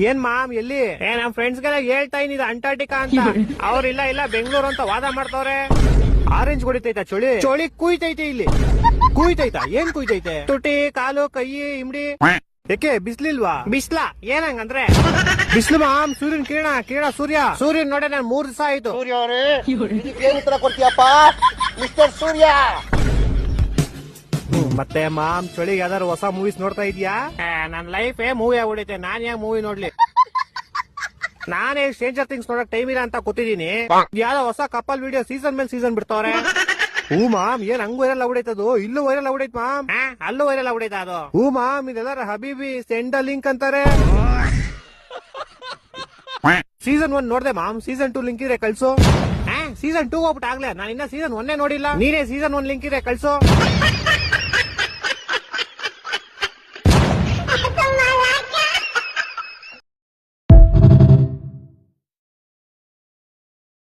ಏನ್ ಮಾಮ್ ಎಲ್ಲಿ ನಮ್ ಫ್ರೆಂಡ್ಸ್ ಗೆಲ್ಲ ಹೇಳ್ತಾ ಇದು ಅಂಟಾರ್ಟಿಕಾ ಅಂತ ಅವ್ರಿಲ್ಲ ಇಲ್ಲ ಬೆಂಗಳೂರು ಅಂತ ವಾದ ಮಾಡ್ತವ್ರೆ. ಆರೆಂಜ್ ಹೊಡಿತೈತಾ ಚಳಿ ಚಳಿ ಕುಯ್ತೈತೆ ಇಲ್ಲಿ ಕುಯ್ತೈತಾ ಏನ್ ಕುಯ್ತೈತೆ ತುಟಿ ಕಾಲು ಕೈ ಇಮ್ಡಿ ಯಾಕೆ ಬಿಸ್ಲಿಲ್ವಾ ಬಿಸ್ಲಾ ಏನಂಗಂದ್ರೆ ಬಿಸ್ಲು ಮಾಮ್ ಸೂರ್ಯನ್ ಕಿರಣ ಸೂರ್ಯನ್ ನೋಡೆ ನಾನು 3 ದಿವಸ ಆಯ್ತು. ಸೂರ್ಯ ಅವರೇ ಏನ್ ಉತ್ತರ ಕೊಡ್ತೀಯಪ್ಪ ಮಿಸ್ಟರ್ ಸೂರ್ಯ? ಮತ್ತೆ ಮಾಮ್ ಚಳಿಗೆ ಯಾವ್ದಾರು ಹೊಸ ಮೂವೀಸ್ ನೋಡ್ತಾ ಇದೀಯಾ? ನನ್ ಲೈಫ್ ಮೂವಿ ಆಗ್ಬಿಡೈತೆ, ನಾನ್ ಯಾಕೆ ಮೂವಿ ನೋಡ್ಲಿ? ನಾನೇ ಸ್ಟ್ರೇಂಜರ್ ಥಿಂಗ್ಸ್ ನೋಡಕ್ ಟೈಮ್ ಇಲ್ಲ ಅಂತ ಕೂತಿದೀನಿ. ಯಾವ್ದೋ ಹೊಸ ಕಪಲ್ ವಿಡಿಯೋ ಸೀಸನ್ ಮೇಲೆ ಸೀಸನ್ ಬಿಡ್ತಾವ್ರೆ. ಹೂ ಮಾಮ್ ಏನ್ ಹಂಗ್ ವೈರಲ್ ಆಗ್ಬಿಡೈತದು? ಇಲ್ಲೂ ವೈರಲ್ ಆಗ್ಬಿಡೈತ್ ಮಾಮ್. ಅಲ್ಲೂ ವೈರಲ್ ಆಗ್ಬಿಡೈತ ಅದು? ಹೂ ಮಾಮ್ ಇದೆಲ್ಲ ಹಬೀಬಿ ಸೆಂಡ್ ಲಿಂಕ್ ಅಂತಾರೆ. ಸೀಸನ್ 1 ನೋಡ್ದೆ ಮಾಮ್, ಸೀಸನ್ 2 ಲಿಂಕ್ ಇದ್ರೆ ಕಳ್ಸು. ಸೀಸನ್ 2 ಹೋಗ್ಬಿಟ್ಟು ಆಗ್ಲೇ ನಾನು ಇನ್ನ ಸೀಸನ್ 1 ನೋಡಿಲ್ಲ. ನೀನೇ ಸೀಸನ್ 1 ಲಿಂಕ್ ಇದ್ರೆ ಕಳ್ಸು.